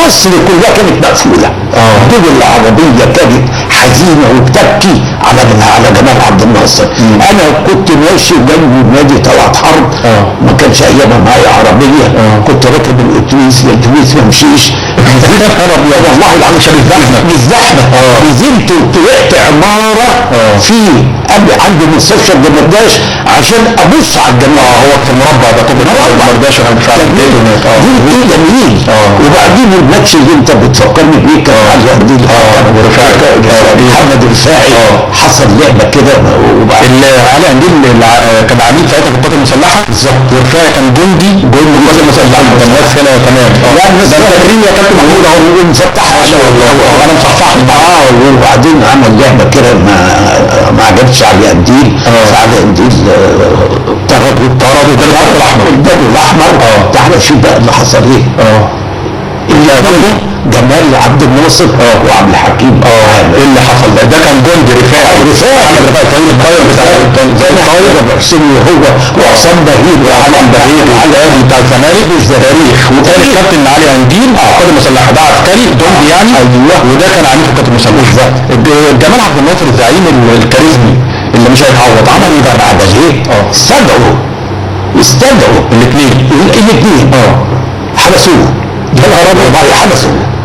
مصر كلها كانت مقفوله. الدول العربيه كانت حزينه وبتبكي على جمال عبد الناصر. انا كنت ماشي جنب نادي طلعت حرب، ما كانش ايامها معايا عربيه، كنت راكب الاتوبيس ما مشيش. والله العظيم مش زحمه، نزلت وطلعت عماره في قبل عند مستشفى الدمرداش عشان ابص على الجماعه. هو في المربع ده طبعا الدمرداش جميل. وبعدين الماتش اللي انت بتفكرني بيه كان علي قنديل محمد رفاعي، حصل لعبه كده. وبعدين علي قنديل كان عميد ساعتها في القوات المسلحه بالظبط، ورفاعي كان جندي جوه القوات المسلحه. الناس هنا تمام. لا الناس فاكرين يا كابتن محمود اهو مفتح انا مصحصح. وبعدين عمل لعبه كده ما عجبتش علي قنديل، فعلي قنديل طرد الدم الاحمر. تعالى شوف بقى اللي حصل ايه. الا جمال عبد الناصر وعبد الحكيم. ايه اللي حصل ده كان جندي رفاعي عمل رفاعي كان الطاير بتاع حسين وعصام بهير وعلم بهير العادي بتاع الزمالك والزراريخ، وكان الكابتن علي قنديل القوات المسلحه ده عسكري جندي يعني. وده كان عميد القوات المسلحه. جمال عبد الناصر الزعيم الكاريزمي اللي مش هيتعوض عمل ايه بقى بعد ايه؟ استدعوا الاثنين حبسوه. ده الهرب وبعد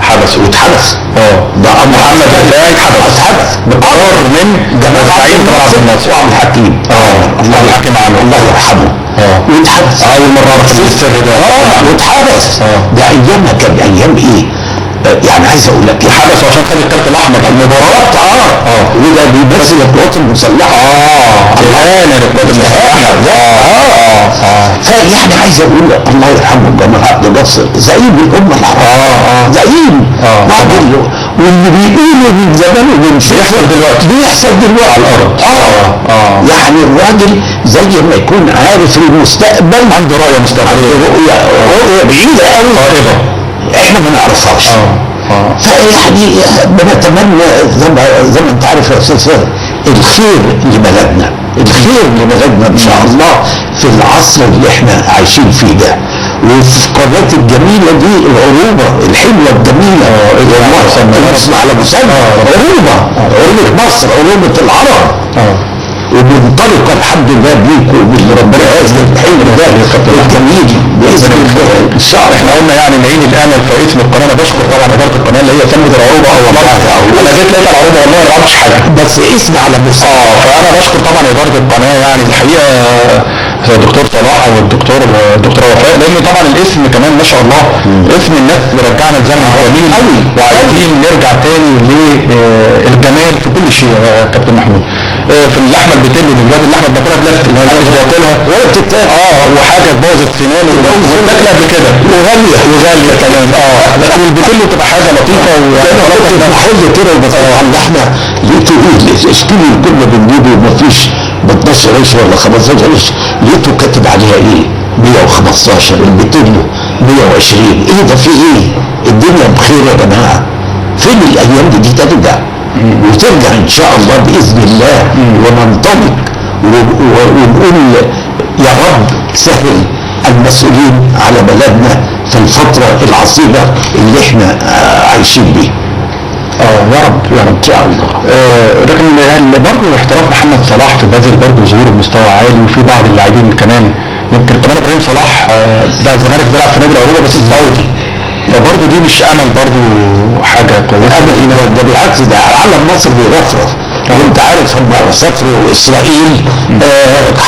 حبسوا واتحبس. ده محمد رفاعي اتحبس بقرار من جمال عبد الناصر وعبد الحكيم. الله الحكيم عنه الله يرحمه. واتحبس اول مره اعرف السر ده. واتحبس. ده ايامها كان ايام ايه؟ يعني عايز اقول لك حبسوا عشان خد الكارت الاحمر في المباراه. وده بيمثل القوات المسلحه. انا القوات المسلحه. فيعني عايز اقول الله يرحمه جمال عبد الناصر زعيم الامه العربيه. زعيم. واللي بيقولوا من زمان ومش بيحصل دلوقتي على الارض. يعني الراجل زي ما يكون عارف المستقبل، عنده رؤيه مستقبليه، رؤيه بعيده قوي احنا ما نعرفهاش. فيعني بنتمنى زي ما انت عارف يا استاذ الخير لبلدنا، ان شاء الله في العصر اللي احنا عايشين فيه ده، وفي القناه الجميله دي العروبه الحلوه الجميله مصر على مسمى عروبه مصر، عروبه العرب. وبنطلق الحمد لله بيكم وباللي ربنا يعزك الحلم ده الجميل باذن الله ان شاء الله. احنا قلنا يعني نعين الامل في اسم القناه. انا بشكر طبعا اداره القناه اللي هي سمت العروبه. انا جيت لقيت العروبه والله ما عملتش حاجه بس اسم على مستوى. فانا بشكر طبعا اداره القناه يعني الحقيقه الدكتور صلاح والدكتور وفاء، لان طبعا الاسم كمان ما شاء الله اسم الناس بيرجعنا لزمن جميل قوي، وعايزين نرجع تاني للجمال في كل شيء يا كابتن محمود. في اللحمه البتلو الجواد اللحمه باكلها بلاستيك اللي انا مش باكلها ولا بتتاكل. وحاجه باظت سناني وباكلها قبل كده وغاليه كمان. لكن البتلو تبقى حاجه لطيفه. وانا محل كده وبطلع اللحمه لقيته ايه الاشكال اللي كنا بنجيبه مفيش ب 12 قرش ولا 15 قرش، لقيته كاتب عليها ايه 115 البتلو 120. ايه ده في ايه؟ الدنيا بخير يا جماعه. فين الايام دي ترجع وترجع ان شاء الله باذن الله وننطلق ونقول يا رب سهل المسؤولين على بلدنا في الفتره العصيبه اللي احنا عايشين بيها. يا رب ان شاء الله. لكن برضه احتراف محمد صلاح في بازل برضه ظهوره بمستوى عالي، وفي بعض اللاعبين كمان يمكن كمان ابراهيم صلاح ده الزمالك بيلعب في نادي العروبه بس السعودي، فبرضه دي مش امل برضه حاجه كويسه. ده بالعكس ده علم مصر بيرفرف. وانت عارف هم سافروا اسرائيل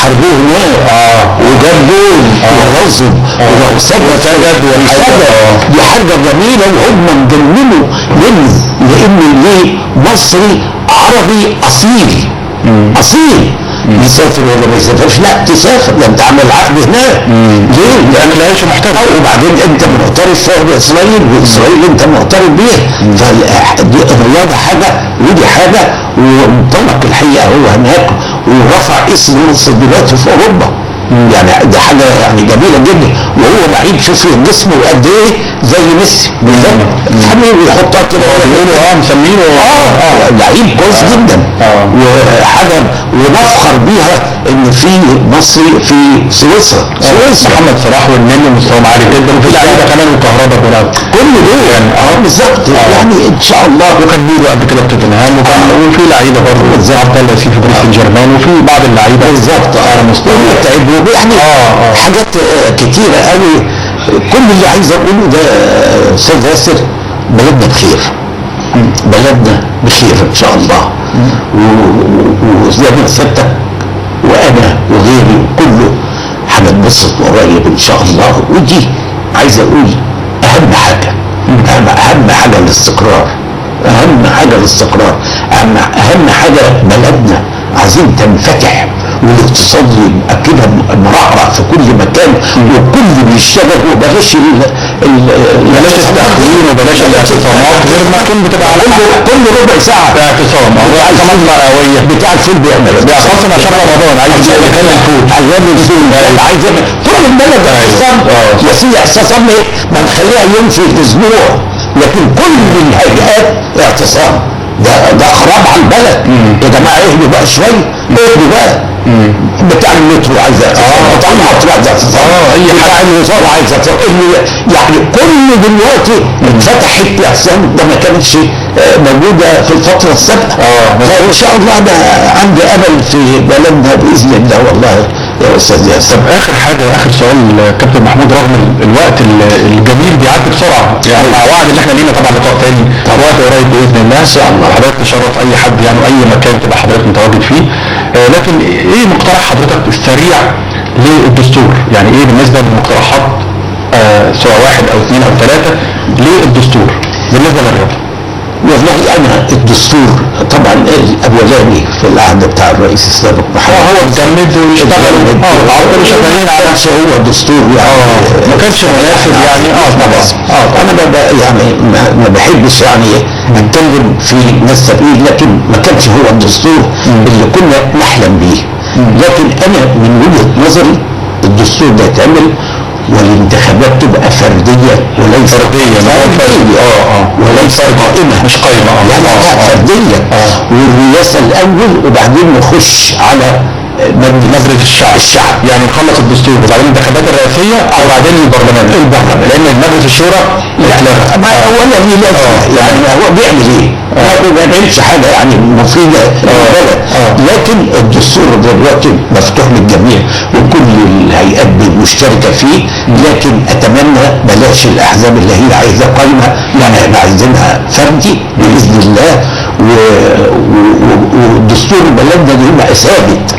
حاربوه هناك وجاب جول ورزوا وسجد دي حاجه جميله وهم مجننوا لان ليه مصري عربي اصيل يسافر ولا ما يسافرش؟ لا تسافر، ده انت عامل عقد هناك. ليه؟ لان العيش محترف، وبعدين انت معترف باسرائيل واسرائيل انت معترف بيها. فدي الرياضه حاجه ودي حاجه، وانطلق الحقيقه هو هناك ورفع اسم مصر دلوقتي في اوروبا. يعني دي حاجه يعني جميله جدا. وهو لعيب شوف جسمه قد ايه زي ميسي بالظبط، تحمل ويحطها كده مسمينه لعيب كويس جدا. وحاجه ونفخر بيها ان في مصري في سويسرا محمد صلاح والنني مستواهم عالي جدا، وفي لعيبه كمان وكهرباء كل دول يعني. بالظبط. يعني ان شاء الله. وكان ميدو قبل كده في توتنهام، وفي لعيبه برضه زي عبد الله ياسين في باريس سان جيرمان، وفي بعض اللعيبه بالظبط. على مستوى يعني حاجات كتيره قوي. كل اللي عايز اقوله ده استاذ ياسر، بلدنا بخير، بلدنا بخير ان شاء الله. وزي ما سيادتك وانا وغيري كله هنتبسط قريب ان شاء الله. ودي عايز اقول اهم حاجه، اهم حاجه الاستقرار، اهم حاجه الاستقرار، اهم حاجه بلدنا عايزين تنفتح، والاقتصاد يبقى كده مرعرع في كل مكان، والكل بيشتغل، وبلاش بلاش التأخير وبلاش الاعتصامات، غير ما تكون بتبقى على كل ربع ساعه اعتصام او اعتصامات مئويه. بتاع الفول بيعمل بيعتصم عشان رمضان، عايز يعمل الفول، عايز طول البلد اعتصام. يا سيدي اعتصام ايه؟ ما نخليها يوم في الاسبوع، لكن كل الهيئات اعتصام. ده خراب على البلد. يا جماعه اهدوا بقى شويه، اهدوا بقى. بتاع المترو عايز اعتصام، بتاع القطر عايز اعتصام، بتاع الوزاره عايز اعتصام. يعني كل دلوقتي اتفتحت الاعتصام، ده ما كانتش موجوده في الفتره السابقه. فان شاء الله انا عندي امل في بلدنا باذن الله والله يا استاذ ياسر. طب اخر حاجه، اخر سؤال كابتن محمود، رغم الوقت الجميل بيعدي بسرعه يعني، مع وعد ان احنا لينا طبعا لقاء تاني وقت قريب باذن الله ان شاء الله. حضرتك تشرف اي حد يعني، اي مكان تبقى حضرتك متواجد فيه. لكن ايه مقترح حضرتك السريع للدستور؟ يعني ايه بالنسبه للمقترحات سواء واحد او اثنين او ثلاثه للدستور بالنسبه للرياضه؟ والله انا الدستور طبعا الاولاني في العهد بتاع الرئيس السابق محمد هو اتجمد واشتغلوا كانوا شغالين على نفسه، هو دستور يعني ما كانش مناسب يعني. طبعا انا يعني ما بحبش يعني اتكلم في ناس سابقين، لكن ما كانش هو الدستور اللي كنا نحلم بيه. لكن انا من وجهه نظري الدستور ده يتعمل والانتخابات تبقى فرديه وليس وليس قائمه، مش قائمه يعني فرديه. والرئاسه الاول، وبعدين نخش على مجلس الشعب. يعني نخلص الدستور وبعدين الانتخابات الرئاسيه وبعدين البرلمان، لان مجلس الشورى اتلغى. ما ولا ليه لازمه يعني، هو بيعمل ايه؟ ما بيعملش حاجه يعني مفيده للبلد. لكن الدستور دلوقتي مفتوح للجميع وكل الهيئات مشتركه فيه. لكن اتمنى بلاش الاحزاب اللي هي عايزه قائمه، يعني احنا عايزينها فردي باذن الله. ودستور بلدنا ده يبقى ثابت